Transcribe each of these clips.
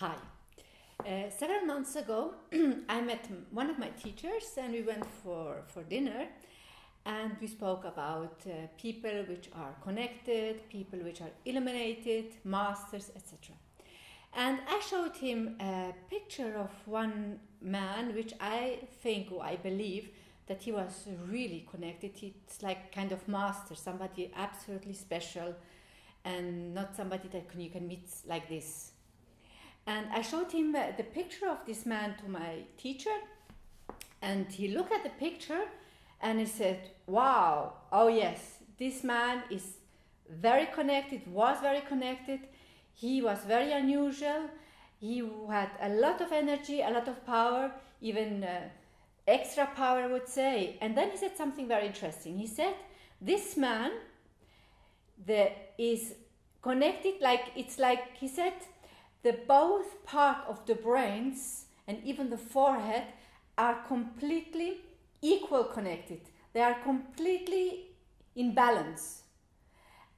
Hi. Several months ago, I met one of my teachers and we went for dinner and we spoke about people which are connected, people which are illuminated, masters, etc. And I showed him a picture of one man which I think or I believe that he was really connected. It's like kind of master, somebody absolutely special and not somebody that you can meet like this. And I showed him the picture of this man to my teacher, and he looked at the picture and he said, wow, oh yes, this man is very connected, was very connected, he was very unusual, he had a lot of energy, a lot of power, even extra power I would say. And then he said something very interesting. He said, this man is connected, he said, the both part of the brains and even the forehead are completely equal connected. They are completely in balance.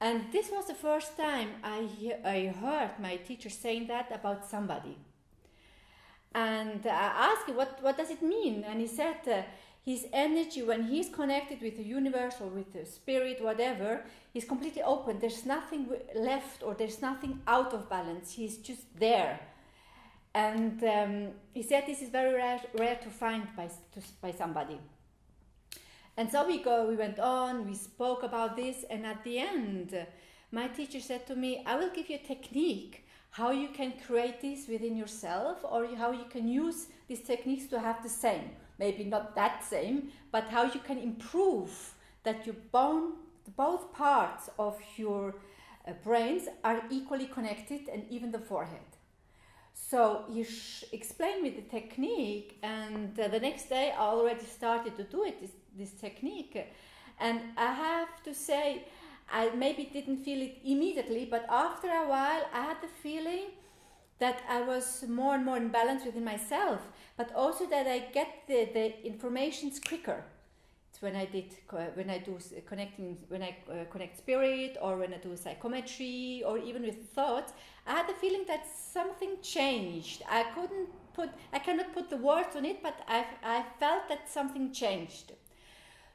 And this was the first time I heard my teacher saying that about somebody. And I asked him, what does it mean? And he said, his energy, when he's connected with the universe or with the spirit, whatever, he's completely open. There's nothing left or there's nothing out of balance. He's just there. And he said this is very rare to find by somebody. And so we went on, we spoke about this, and at the end, my teacher said to me, I will give you a technique how you can create this within yourself, or how you can use these techniques to have the same. Maybe not that same, but how you can improve that your both parts of your brains are equally connected, and even the forehead. So he explained me the technique, and the next day I already started to do this technique. And I have to say, I maybe didn't feel it immediately, but after a while I had the feeling that I was more and more in balance within myself, but also that I get the informations quicker. It's when I connect spirit, or when I do psychometry, or even with thoughts, I had the feeling that something changed. I cannot put the words on it, but I felt that something changed.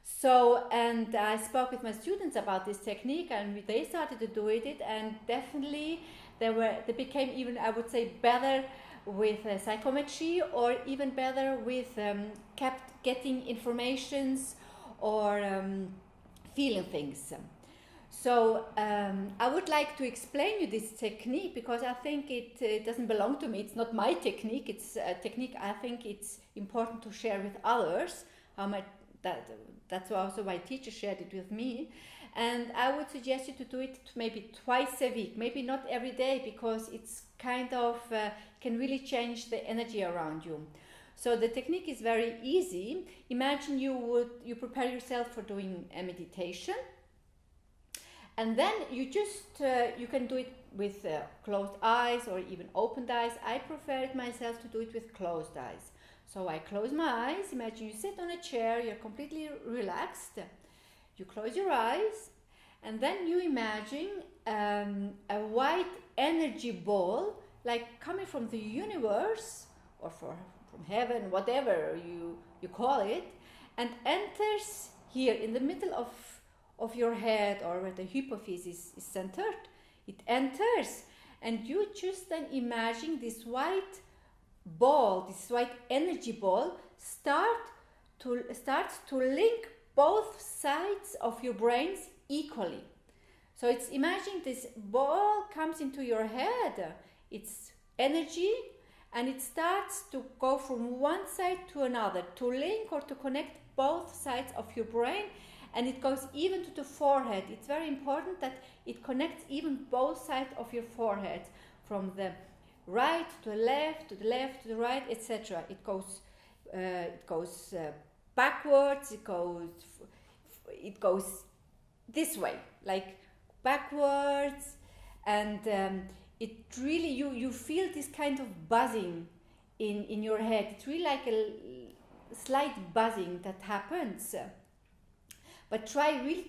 So, and I spoke with my students about this technique, and they started to do it, and definitely they became even, I would say, better with psychometry, or even better with kept getting informations or feeling things. So I would like to explain you this technique, because I think it doesn't belong to me. It's not my technique. It's a technique I think it's important to share with others. That's also my teacher shared it with me. And I would suggest you to do it maybe twice a week, maybe not every day, because it's kind of can really change the energy around you. So the technique is very easy. Imagine you prepare yourself for doing a meditation, and then you can do it with closed eyes or even opened eyes. I prefer it myself to do it with closed eyes. So I close my eyes. Imagine you sit on a chair, you're completely relaxed. You close your eyes, and then you imagine a white energy ball, like coming from the universe or from heaven, whatever you call it, and enters here in the middle of your head, or where the hypophysis is centered. It enters, and you just then imagine this white ball, this white energy ball starts to link both sides of your brains equally. So it's, imagine this ball comes into your head, it's energy, and it starts to go from one side to another, to link or to connect both sides of your brain, and it goes even to the forehead. It's very important that it connects even both sides of your forehead, from the right to the left, to the left to the right, etc. It goes backwards. It goes this way, like backwards, and it really you feel this kind of buzzing in your head. It's really like a slight buzzing that happens. But try really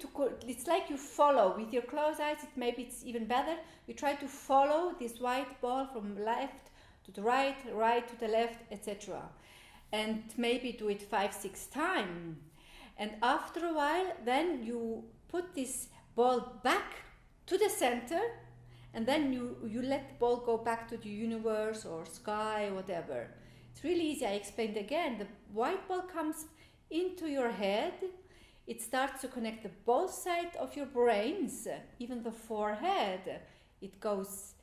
it's like you follow with your closed eyes. Maybe it's even better. You try to follow this white ball from left to the right, right to the left, etc. And maybe do it 5-6 times. And after a while, then you put this ball back to the center, and then you let the ball go back to the universe or sky, whatever. It's really easy. I explained again. The white ball comes into your head. It starts to connect the both sides of your brains, even the forehead. It goes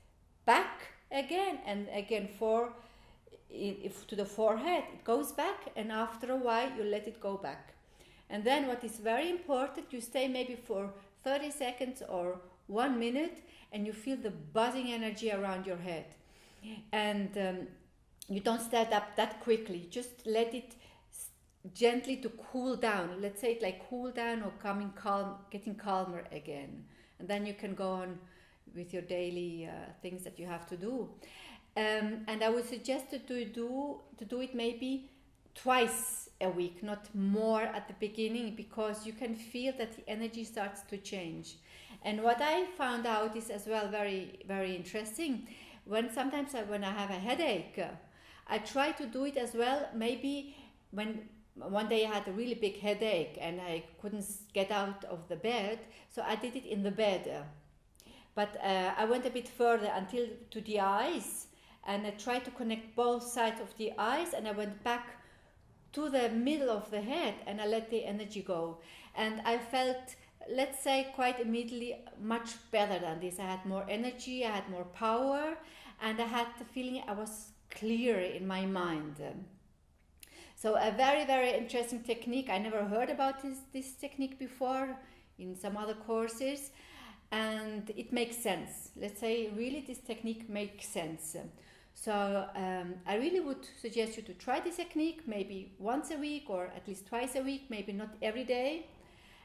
back again and again to the forehead. It goes back, and after a while you let it go back. And then what is very important, you stay maybe for 30 seconds or 1 minute, and you feel the buzzing energy around your head. And you don't stand up that quickly. Just let it gently to cool down. Let's say it like cool down or getting calmer again. And then you can go on with your daily things that you have to do. And I would suggest to do it maybe twice a week, not more at the beginning, because you can feel that the energy starts to change. And what I found out is as well very, very interesting. Sometimes when I have a headache, I try to do it as well. Maybe when one day I had a really big headache and I couldn't get out of the bed, so I did it in the bed. But I went a bit further until to the eyes, and I tried to connect both sides of the eyes, and I went back to the middle of the head, and I let the energy go. And I felt, let's say, quite immediately much better than this. I had more energy, I had more power, and I had the feeling I was clear in my mind. So a very, very interesting technique. I never heard about this technique before in some other courses, and it makes sense. Let's say really this technique makes sense. So I really would suggest you to try this technique maybe once a week or at least twice a week, maybe not every day.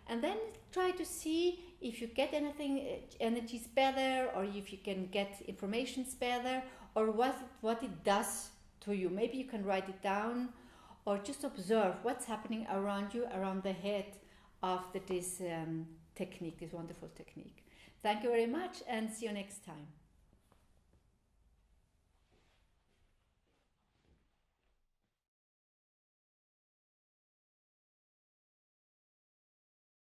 And then try to see if you get energies better, or if you can get informations better, or what it does to you. Maybe you can write it down, or just observe what's happening around you, around the head after this technique, this wonderful technique. Thank you very much, and see you next time.